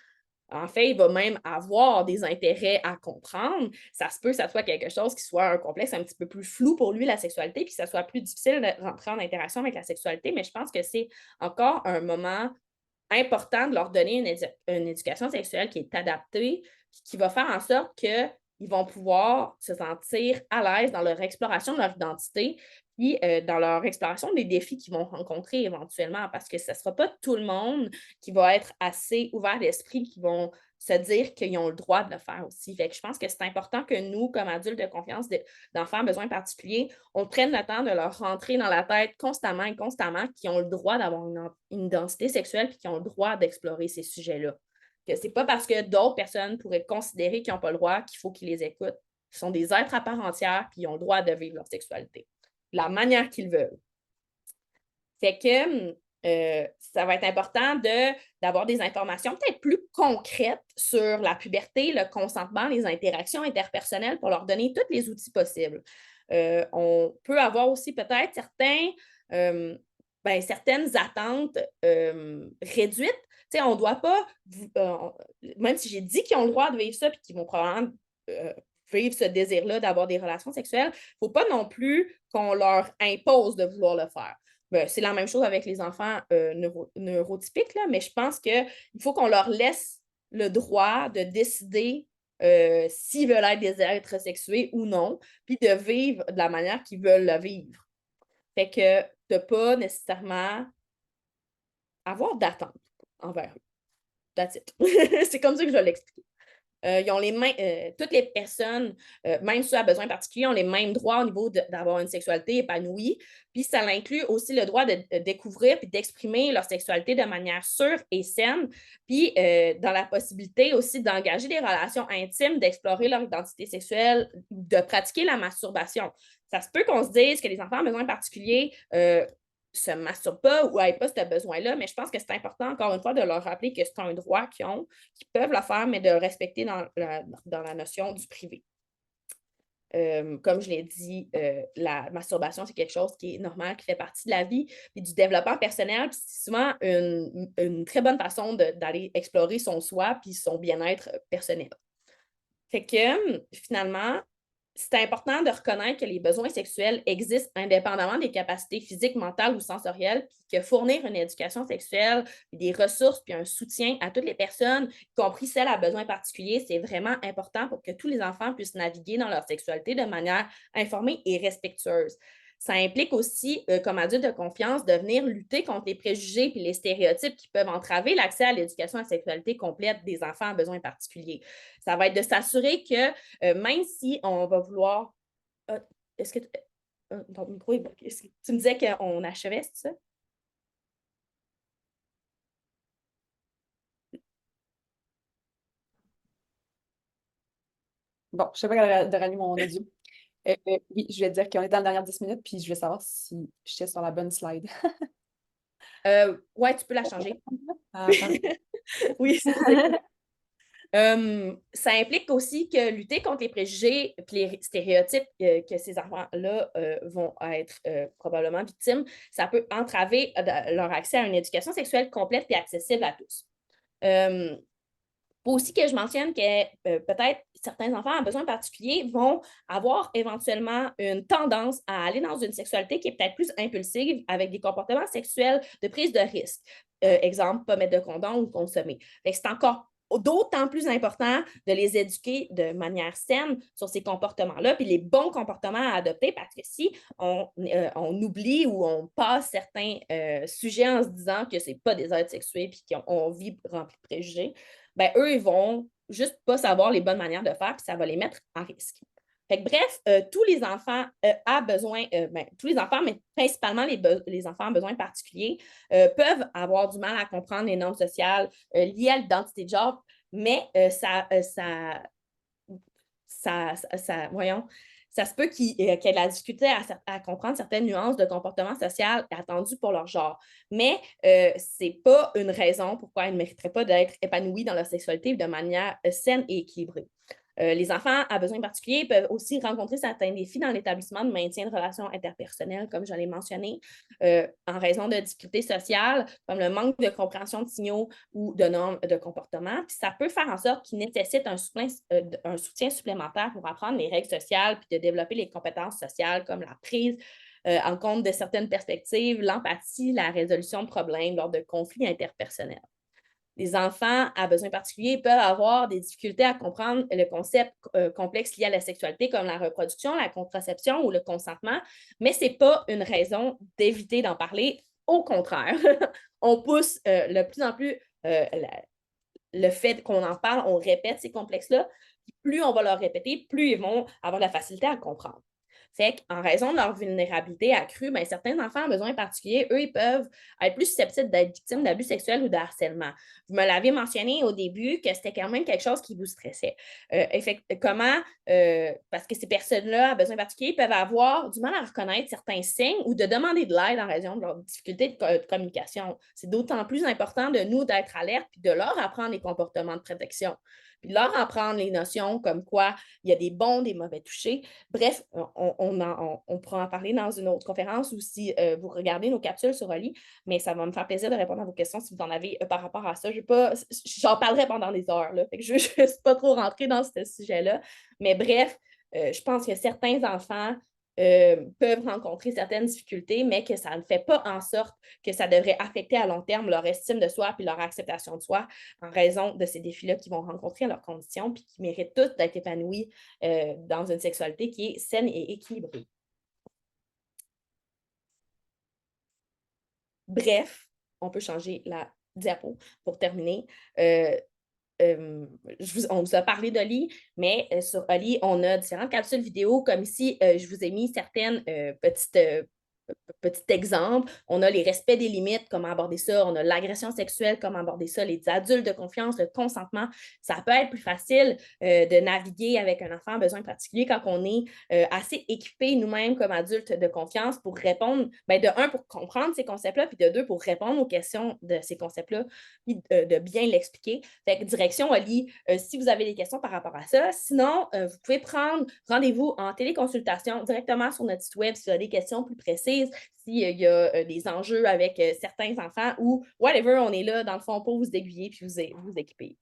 En fait, il va même avoir des intérêts à comprendre. Ça se peut que ça soit quelque chose qui soit un complexe un petit peu plus flou pour lui, la sexualité, puis que ça soit plus difficile de rentrer en interaction avec la sexualité, mais je pense que c'est encore un moment important de leur donner une éducation sexuelle qui est adaptée, qui va faire en sorte qu'ils vont pouvoir se sentir à l'aise dans leur exploration de leur identité, puis dans leur exploration des défis qu'ils vont rencontrer éventuellement, parce que ce ne sera pas tout le monde qui va être assez ouvert d'esprit, qui vont se dire qu'ils ont le droit de le faire aussi. Fait que je pense que c'est important que nous, comme adultes de confiance d'enfants à besoins particuliers, on prenne le temps de leur rentrer dans la tête constamment et constamment qu'ils ont le droit d'avoir une identité sexuelle et qu'ils ont le droit d'explorer ces sujets-là. Que c'est pas parce que d'autres personnes pourraient considérer qu'ils n'ont pas le droit qu'il faut qu'ils les écoutent. Ils sont des êtres à part entière et ils ont le droit de vivre leur sexualité de la manière qu'ils veulent. Fait que ça va être important d'avoir des informations peut-être plus concrètes sur la puberté, le consentement, les interactions interpersonnelles pour leur donner tous les outils possibles. On peut avoir aussi peut-être certaines attentes réduites. T'sais, on ne doit pas, même si j'ai dit qu'ils ont le droit de vivre ça et qu'ils vont probablement vivre ce désir-là d'avoir des relations sexuelles, il ne faut pas non plus qu'on leur impose de vouloir le faire. C'est la même chose avec les enfants neurotypiques, là, mais je pense qu'il faut qu'on leur laisse le droit de décider s'ils veulent être des êtres sexués ou non, puis de vivre de la manière qu'ils veulent le vivre. Fait que de ne pas nécessairement avoir d'attente envers eux. That's it. C'est comme ça que je vais l'expliquer. Ils ont toutes les personnes, même ceux à besoins particuliers, ont les mêmes droits au niveau d'avoir une sexualité épanouie. Puis ça inclut aussi le droit de découvrir et d'exprimer leur sexualité de manière sûre et saine. Puis dans la possibilité aussi d'engager des relations intimes, d'explorer leur identité sexuelle, de pratiquer la masturbation. Ça se peut qu'on se dise que les enfants à besoins particuliers se masturbent pas ou n'aient pas ce besoin-là, mais je pense que c'est important, encore une fois, de leur rappeler que c'est un droit qu'ils ont, qu'ils peuvent le faire, mais de le respecter dans la notion du privé. Comme je l'ai dit, la masturbation, c'est quelque chose qui est normal, qui fait partie de la vie et du développement personnel. C'est souvent une très bonne façon d'aller explorer son soi et son bien-être personnel. Fait que finalement, c'est important de reconnaître que les besoins sexuels existent indépendamment des capacités physiques, mentales ou sensorielles, puis que fournir une éducation sexuelle, des ressources, puis un soutien à toutes les personnes, y compris celles à besoins particuliers, c'est vraiment important pour que tous les enfants puissent naviguer dans leur sexualité de manière informée et respectueuse. Ça implique aussi, comme adulte de confiance, de venir lutter contre les préjugés et les stéréotypes qui peuvent entraver l'accès à l'éducation à la sexualité complète des enfants à besoins particuliers. Ça va être de s'assurer que même si on va vouloir. Ah, est-ce que ton micro est bloqué? Tu me disais qu'on achevait, c'est ça? Bon, je sais pas de rallumer mon audio. Oui, je vais dire qu'on est dans les dernières 10 minutes, puis je vais savoir si j'étais sur la bonne slide. Ouais, tu peux la changer. Ah, parfait. Oui, c'est ça. Ça implique aussi que lutter contre les préjugés et les stéréotypes que ces enfants-là vont être probablement victimes, ça peut entraver leur accès à une éducation sexuelle complète et accessible à tous. Faut aussi que je mentionne que peut-être certains enfants à besoins particuliers vont avoir éventuellement une tendance à aller dans une sexualité qui est peut-être plus impulsive avec des comportements sexuels de prise de risque. Exemple, pas mettre de condom ou consommer. C'est encore d'autant plus important de les éduquer de manière saine sur ces comportements-là, puis les bons comportements à adopter, parce que si on oublie ou on passe certains sujets en se disant que c'est pas des êtres sexués puis qu'on vit rempli de préjugés, ben, eux, ils vont juste pas savoir les bonnes manières de faire, puis ça va les mettre en risque. Fait que, bref, tous les enfants à besoin, tous les enfants, mais principalement les enfants à besoins particuliers, peuvent avoir du mal à comprendre les normes sociales liées à l'identité de genre, mais voyons, ça se peut qu'il y ait de la difficulté à comprendre certaines nuances de comportement social attendues pour leur genre. Mais ce n'est pas une raison pourquoi ils ne mériteraient pas d'être épanouis dans leur sexualité de manière saine et équilibrée. Les enfants à besoins particuliers peuvent aussi rencontrer certains défis dans l'établissement de maintien de relations interpersonnelles, comme je l'ai mentionné, en raison de difficultés sociales, comme le manque de compréhension de signaux ou de normes de comportement. Puis ça peut faire en sorte qu'ils nécessitent un soutien supplémentaire pour apprendre les règles sociales puis de développer les compétences sociales comme la prise en compte de certaines perspectives, l'empathie, la résolution de problèmes lors de conflits interpersonnels. Les enfants à besoins particuliers peuvent avoir des difficultés à comprendre le concept complexe lié à la sexualité, comme la reproduction, la contraception ou le consentement, mais ce n'est pas une raison d'éviter d'en parler. Au contraire, on pousse de plus en plus le fait qu'on en parle, on répète ces complexes-là. Plus on va leur répéter, plus ils vont avoir de la facilité à comprendre. Fait qu'en raison de leur vulnérabilité accrue, ben, certains enfants à besoins particuliers, eux, ils peuvent être plus susceptibles d'être victimes d'abus sexuels ou de harcèlement. Vous me l'avez mentionné au début que c'était quand même quelque chose qui vous stressait. Parce que ces personnes-là à besoins particuliers peuvent avoir du mal à reconnaître certains signes ou de demander de l'aide en raison de leurs difficultés de communication. C'est d'autant plus important de nous d'être alertes et de leur apprendre les comportements de protection. Puis de leur apprendre les notions comme quoi il y a des bons, des mauvais touchés. Bref, on pourra en parler dans une autre conférence ou si vous regardez nos capsules sur Oli, mais ça va me faire plaisir de répondre à vos questions si vous en avez par rapport à ça. J'en parlerai pendant des heures, là, fait que je ne vais pas trop rentrer dans ce sujet-là. Mais bref, je pense que certains enfants peuvent rencontrer certaines difficultés, mais que ça ne fait pas en sorte que ça devrait affecter à long terme leur estime de soi et leur acceptation de soi en raison de ces défis-là qu'ils vont rencontrer à leurs conditions puis qui méritent tous d'être épanouis dans une sexualité qui est saine et équilibrée. Bref, on peut changer la diapo pour terminer. On vous a parlé d'Oli, mais sur Oli, on a différentes capsules vidéo. Comme ici, je vous ai mis certaines petit exemple, on a les respects des limites, comment aborder ça, on a l'agression sexuelle, comment aborder ça, les adultes de confiance, le consentement. Ça peut être plus facile de naviguer avec un enfant à besoin particulier quand on est assez équipé nous-mêmes comme adultes de confiance pour répondre, ben, de un, pour comprendre ces concepts-là, puis de deux, pour répondre aux questions de ces concepts-là, puis de bien l'expliquer. Fait que direction, Oli, si vous avez des questions par rapport à ça. Sinon, vous pouvez prendre rendez-vous en téléconsultation directement sur notre site web si vous avez des questions plus précises, s'il y a des enjeux avec certains enfants ou whatever, on est là dans le fond pour vous aiguiller puis vous équiper.